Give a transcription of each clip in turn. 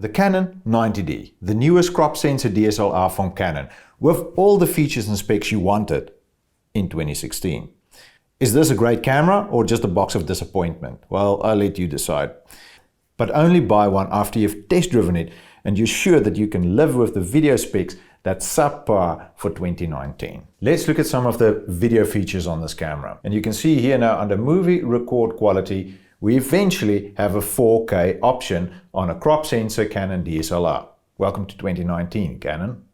the Canon 90D, the newest crop sensor DSLR from Canon, with all the features and specs you wanted in 2016. Is this a great camera or just a box of disappointment? Well, I'll let you decide. But only buy one after you've test driven it and you're sure that you can live with the video specs that's subpar for 2019. Let's look at some of the video features on this camera. And you can see here now under movie record quality, we eventually have a 4K option on a crop sensor Canon DSLR. Welcome to 2019, Canon.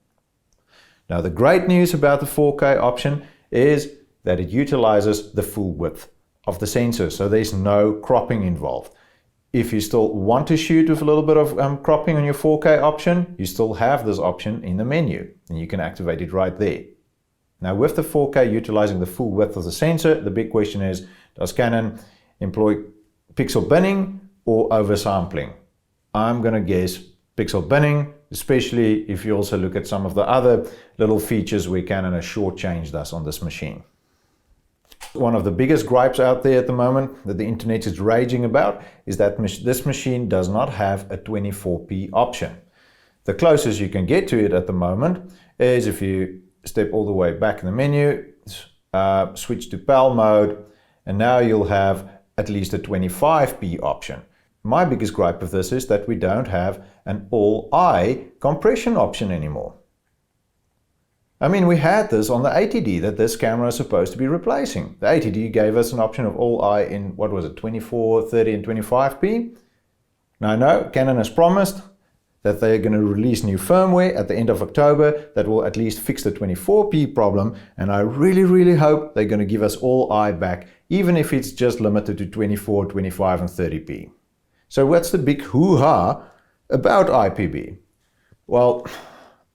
Now the great news about the 4K option is that it utilizes the full width of the sensor, so there's no cropping involved. If you still want to shoot with a little bit of cropping on your 4K option, you still have this option in the menu and you can activate it right there. Now with the 4K utilizing the full width of the sensor, the big question is, does Canon employ pixel binning or oversampling? I'm going to guess pixel binning, especially if you also look at some of the other little features where Canon has shortchanged us on this machine. One of the biggest gripes out there at the moment that the internet is raging about is that this machine does not have a 24p option. The closest you can get to it at the moment is if you step all the way back in the menu, switch to PAL mode, and now you'll have at least a 25p option. My biggest gripe with this is that we don't have an all-eye compression option anymore. I mean, we had this on the 80D that this camera is supposed to be replacing. The 80D gave us an option of all-eye in, what was it, 24, 30 and 25p. Now I know Canon has promised that they're going to release new firmware at the end of October that will at least fix the 24p problem, and I really hope they're going to give us all-eye back, even if it's just limited to 24, 25 and 30p. So what's the big hoo-ha about IPB? Well,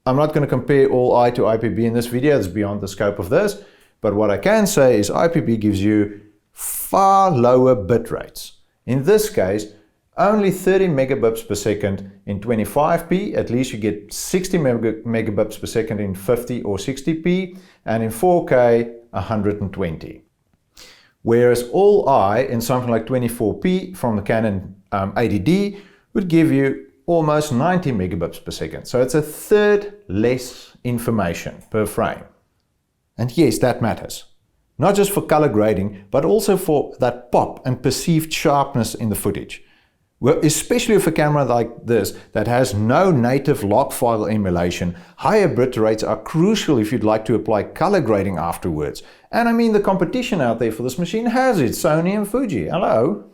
I'm not going to compare all-eye to IPB in this video, it's beyond the scope of this, but what I can say is IPB gives you far lower bit rates. In this case, only 30 megabits per second in 25p, at least you get 60 megabits per second in 50 or 60p, and in 4K 120. Whereas all-eye in something like 24p from the Canon 80D would give you almost 90 megabits per second. So it's a third less information per frame. And yes, that matters. Not just for color grading, but also for that pop and perceived sharpness in the footage. Well, especially with a camera like this that has no native log file emulation, higher bit rates are crucial if you'd like to apply color grading afterwards. And I mean, the competition out there for this machine has it, Sony and Fuji. Hello?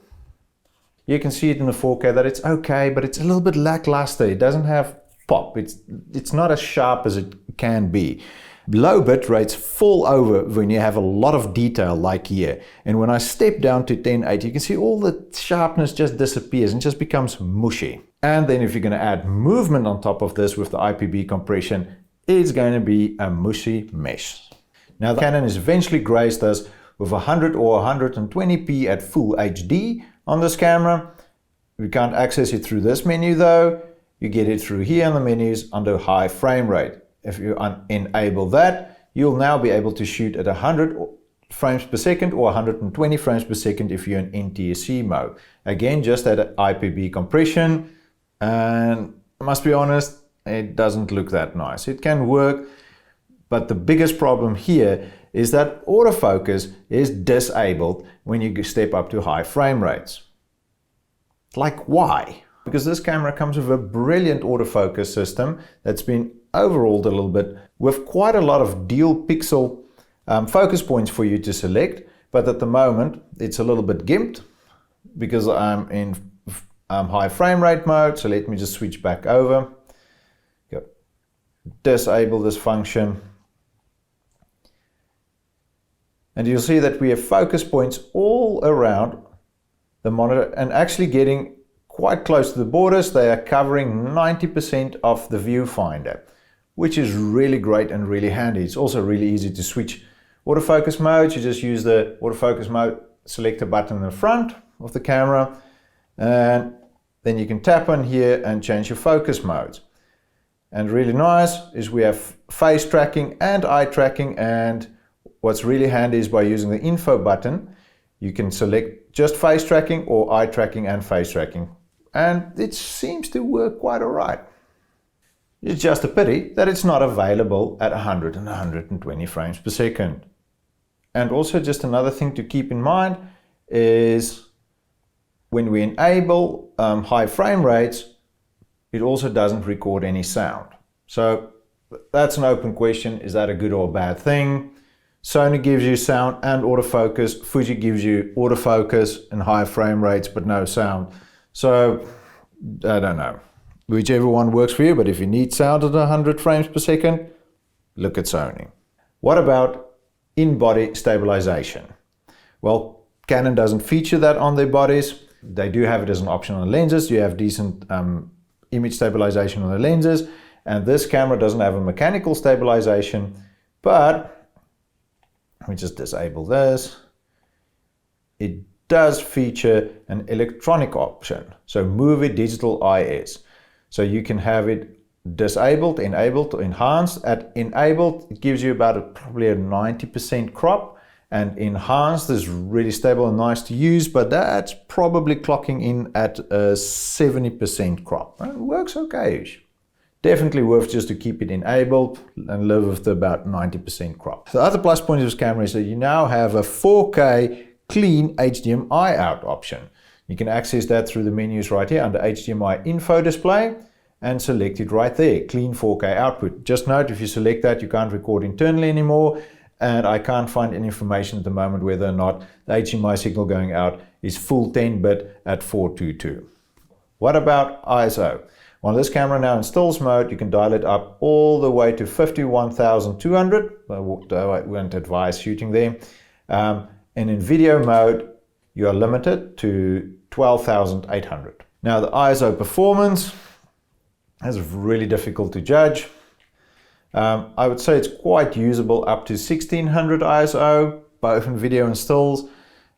You can see it in the 4K that it's okay, but it's a little bit lackluster. It doesn't have pop. It's not as sharp as it can be. Low bit rates fall over when you have a lot of detail like here. And when I step down to 1080, you can see all the sharpness just disappears and just becomes mushy. And then if you're going to add movement on top of this with the IPB compression, it's going to be a mushy mess. Now the Canon has eventually graced us with 100 or 120p at full HD on this camera. We can't access it through this menu though. You get it through here in the menus under high frame rate. If you enable that, you'll now be able to shoot at 100 frames per second or 120 frames per second if you're in NTSC mode. Again, just at IPB compression, and I must be honest, it doesn't look that nice. It can work, but the biggest problem here is that autofocus is disabled when you step up to high frame rates. Like, why? Because this camera comes with a brilliant autofocus system that's been overhauled a little bit with quite a lot of dual pixel focus points for you to select, but at the moment it's a little bit gimped because I'm in high frame rate mode. So let me just switch back over. Go. Disable this function. And you'll see that we have focus points all around the monitor and actually getting quite close to the borders. They are covering 90% of the viewfinder, which is really great and really handy. It's also really easy to switch autofocus modes. You just use the autofocus mode selector button in the front of the camera, and then you can tap on here and change your focus modes. And really nice is we have face tracking and eye tracking, and what's really handy is by using the info button, you can select just face tracking or eye tracking and face tracking. and it seems to work quite alright. It's just a pity that it's not available at 100 and 120 frames per second. And also just another thing to keep in mind is when we enable high frame rates, it also doesn't record any sound. So that's an open question. Is that a good or a bad thing? Sony gives you sound and autofocus. Fuji gives you autofocus and high frame rates but no sound. So I don't know. Whichever one works for you, but if you need sound at 100 frames per second, look at Sony. What about in-body stabilization? Well, Canon doesn't feature that on their bodies. They do have it as an option on the lenses. You have decent image stabilization on the lenses, and this camera doesn't have a mechanical stabilization, but let me just disable this. It does feature an electronic option, so movie digital IS. So you can have it disabled, enabled, or enhanced. At enabled, it gives you about probably a 90% crop, and enhanced is really stable and nice to use, but that's probably clocking in at a 70% crop. It works okay-ish. Definitely worth just to keep it enabled and live with about 90% crop. The other plus point of this camera is that you now have a 4K clean HDMI out option. You can access that through the menus right here under HDMI info display and select it right there, clean 4K output. Just note, if you select that, you can't record internally anymore, and I can't find any information at the moment whether or not the HDMI signal going out is full 10-bit at 422. What about ISO? Well, this camera now in stills mode, you can dial it up all the way to 51,200. I won't advise shooting there. And in video mode, you are limited to 12,800. Now the ISO performance is really difficult to judge. I would say it's quite usable up to 1600 ISO, both in video and stills.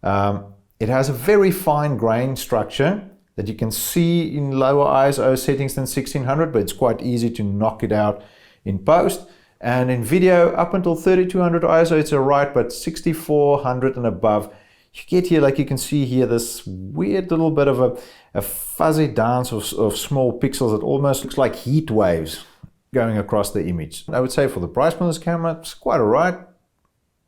It has a very fine grain structure that you can see in lower ISO settings than 1600, but it's quite easy to knock it out in post. And in video, up until 3200 ISO, it's alright, but 6400 and above, you get here, like you can see here, this weird little bit of a fuzzy dance of small pixels that almost looks like heat waves going across the image. I would say for the price point of this camera, it's quite alright.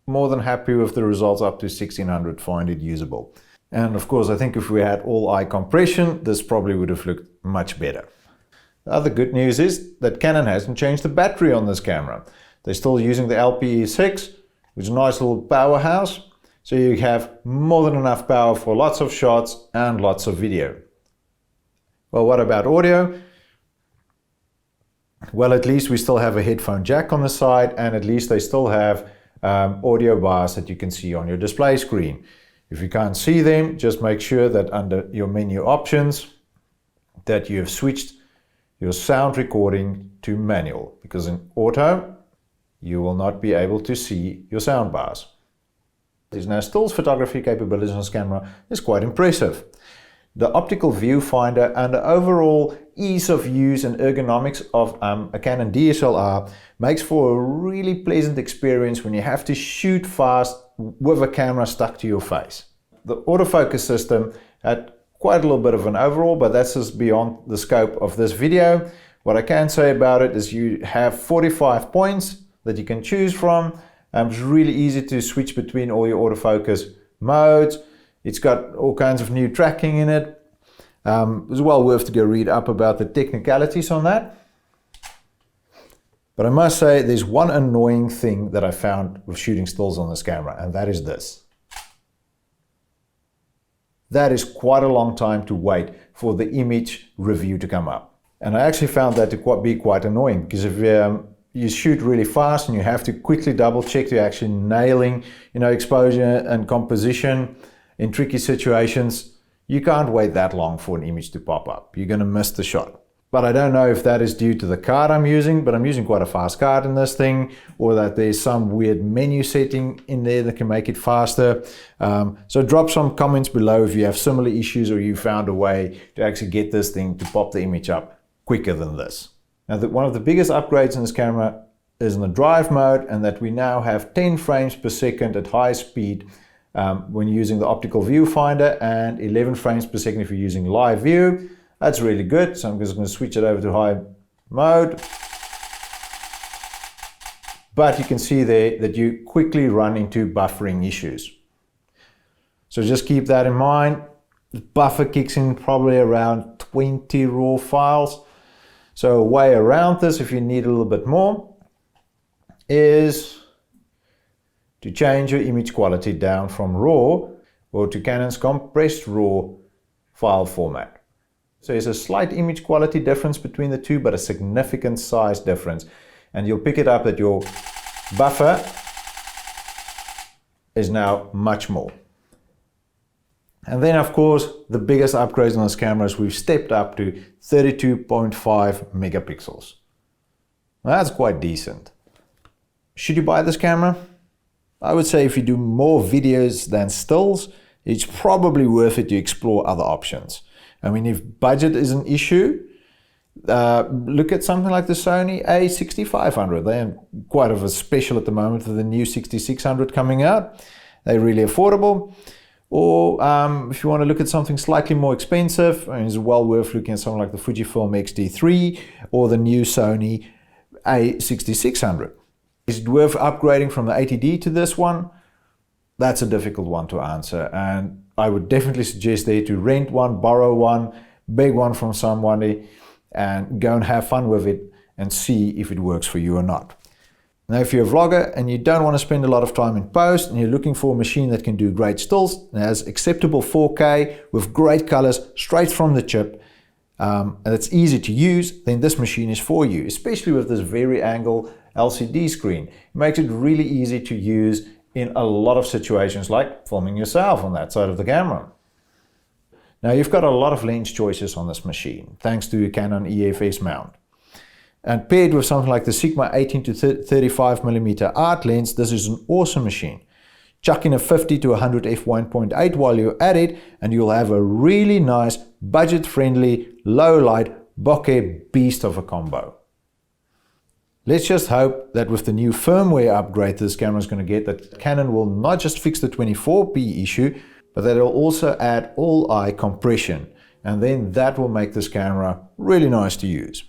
More than happy with the results up to 1600, find it usable. And of course, I think if we had all eye compression, this probably would have looked much better. The other good news is that Canon hasn't changed the battery on this camera. They're still using the LPE6, which is a nice little powerhouse. So you have more than enough power for lots of shots and lots of video. Well, what about audio? Well, at least we still have a headphone jack on the side, and at least they still have audio bars that you can see on your display screen. If you can't see them, just make sure that under your menu options that you have switched your sound recording to manual, because in auto you will not be able to see your sound bars. Now, stills photography capabilities on this camera is quite impressive. The optical viewfinder and the overall ease of use and ergonomics of a Canon DSLR makes for a really pleasant experience when you have to shoot fast with a camera stuck to your face. The autofocus system had quite a little bit of an overhaul, but that's just beyond the scope of this video. What I can say about it is you have 45 points that you can choose from. It's really easy to switch between all your autofocus modes. It's got all kinds of new tracking in it. It's well worth to go read up about the technicalities on that. But I must say there's one annoying thing that I found with shooting stills on this camera, and that is this. That is quite a long time to wait for the image review to come up. And I actually found that to be quite annoying, because if you shoot really fast and you have to quickly double check to actually nailing, exposure and composition in tricky situations, you can't wait that long for an image to pop up. You're going to miss the shot. But I don't know if that is due to the card I'm using, but I'm using quite a fast card in this thing, or that there's some weird menu setting in there that can make it faster. So drop some comments below if you have similar issues or you found a way to actually get this thing to pop the image up quicker than this. Now, one of the biggest upgrades in this camera is in the drive mode, and that we now have 10 frames per second at high speed when using the optical viewfinder, and 11 frames per second if you're using live view. That's really good. So I'm just going to switch it over to high mode. But you can see there that you quickly run into buffering issues. So just keep that in mind. The buffer kicks in probably around 20 raw files. So a way around this, if you need a little bit more, is to change your image quality down from RAW or to Canon's compressed RAW file format. So there's a slight image quality difference between the two, but a significant size difference. And you'll pick it up that your buffer is now much more. And then of course, the biggest upgrades on this camera is we've stepped up to 32.5 megapixels. Now, that's quite decent. Should you buy this camera? I would say if you do more videos than stills, it's probably worth it to explore other options. I mean, if budget is an issue, look at something like the Sony a6500. They're quite of a special at the moment with the new 6600 coming out. They're really affordable. Or if you want to look at something slightly more expensive, I mean, it's well worth looking at something like the Fujifilm X-D3 or the new Sony a6600. Is it worth upgrading from the 80D to this one? That's a difficult one to answer, and I would definitely suggest there to rent one, borrow one, beg one from somebody, and go and have fun with it and see if it works for you or not. Now, if you're a vlogger and you don't want to spend a lot of time in post and you're looking for a machine that can do great stills and has acceptable 4K with great colors straight from the chip, and it's easy to use, then this machine is for you, especially with this vari-angle LCD screen. It makes it really easy to use in a lot of situations, like filming yourself on that side of the camera. Now, you've got a lot of lens choices on this machine, thanks to a Canon EFS mount. And paired with something like the Sigma 18 to 35mm art lens, this is an awesome machine. Chuck in a 50 to 100 f1.8 while you're at it, and you'll have a really nice, budget-friendly, low-light bokeh beast of a combo. Let's just hope that with the new firmware upgrade this camera is going to get, that Canon will not just fix the 24p issue, but that it'll also add all-eye compression. And then that will make this camera really nice to use.